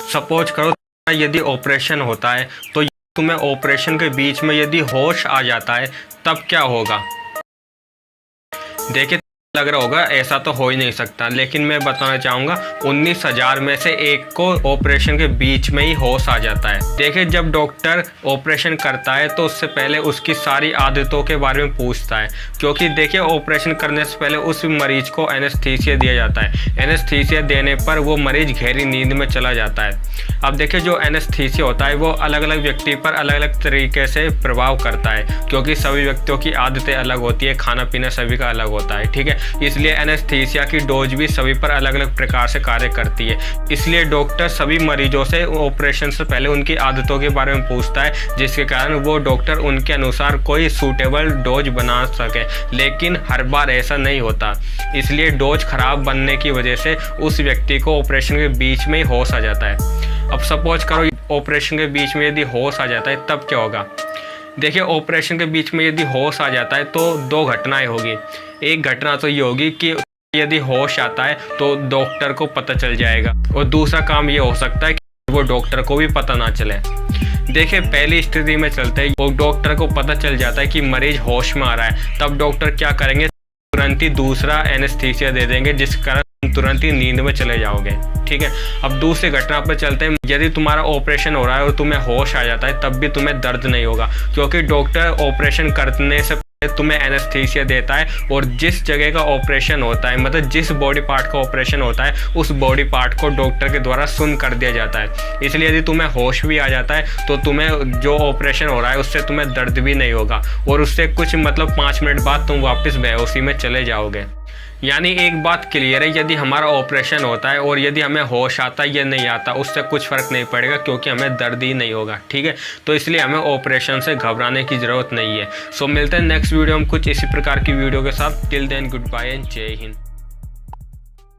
Suppose करो यदि operation होता है तो तुम्हें ऑपरेशन के बीच में यदि होश आ जाता है तब क्या होगा। देखिए लग रहा होगा ऐसा तो हो ही नहीं सकता, लेकिन मैं बताना चाहूँगा 19,000 में से एक को ऑपरेशन के बीच में ही होश आ जाता है। देखिए जब डॉक्टर ऑपरेशन करता है तो उससे पहले उसकी सारी आदतों के बारे में पूछता है, क्योंकि देखिए ऑपरेशन करने से पहले उस मरीज को एनेस्थीसिया दिया जाता है। एनेस्थीसिया देने पर वो मरीज गहरी नींद में चला जाता है। अब देखिए जो एनेस्थीसिया होता है वो अलग अलग व्यक्ति पर अलग अलग तरीके से प्रभाव करता है, क्योंकि सभी व्यक्तियों की आदतें अलग होती है, खाना पीना सभी का अलग होता है, ठीक है। इसलिए एनेस्थीसिया की डोज भी सभी पर अलग अलग प्रकार से कार्य करती है। इसलिए डॉक्टर सभी मरीजों से ऑपरेशन से पहले उनकी आदतों के बारे में पूछता है, जिसके कारण वो डॉक्टर उनके अनुसार कोई सूटेबल डोज बना सके। लेकिन हर बार ऐसा नहीं होता, इसलिए डोज खराब बनने की वजह से उस व्यक्ति को ऑपरेशन के बीच में ही होश आ जाता है। अब सपोज करो ऑपरेशन के बीच में यदि होश आ जाता है तब क्या होगा। देखिए ऑपरेशन के बीच में यदि होश आ जाता है तो दो घटनाएं होगी। एक घटना तो ये होगी कि यदि होश आता है तो डॉक्टर को पता चल जाएगा, और दूसरा काम ये हो सकता है कि वो डॉक्टर को भी पता ना चले। देखिए पहली स्थिति में चलते हैं, वो डॉक्टर को पता चल जाता है कि मरीज होश में आ रहा है, तब डॉक्टर क्या करेंगे, तुरंत ही दूसरा एनेस्थीसिया दे देंगे, जिस कारण तुरंत ही नींद में चले जाओगे, ठीक है। अब दूसरी घटना पर चलते हैं। यदि तुम्हारा ऑपरेशन हो रहा है और तुम्हें होश आ जाता है तब भी तुम्हें दर्द नहीं होगा, क्योंकि डॉक्टर ऑपरेशन करने से तुम्हें एनेस्थीसिया देता है, और जिस जगह का ऑपरेशन होता है, मतलब जिस बॉडी पार्ट का ऑपरेशन होता है, उस बॉडी पार्ट को डॉक्टर के द्वारा सुन कर दिया जाता है। इसलिए यदि तुम्हें होश भी आ जाता है तो तुम्हें जो ऑपरेशन हो रहा है उससे तुम्हें दर्द भी नहीं होगा, और उससे कुछ मतलब 5 मिनट बाद तुम वापस बेहोशी में चले जाओगे। यानी एक बात क्लियर है, यदि हमारा ऑपरेशन होता है और यदि हमें होश आता है या नहीं आता उससे कुछ फ़र्क नहीं पड़ेगा, क्योंकि हमें दर्द ही नहीं होगा, ठीक है। तो इसलिए हमें ऑपरेशन से घबराने की ज़रूरत नहीं है। सो मिलते हैं नेक्स्ट वीडियो में कुछ इसी प्रकार की वीडियो के साथ। Till then good bye and जय हिंद।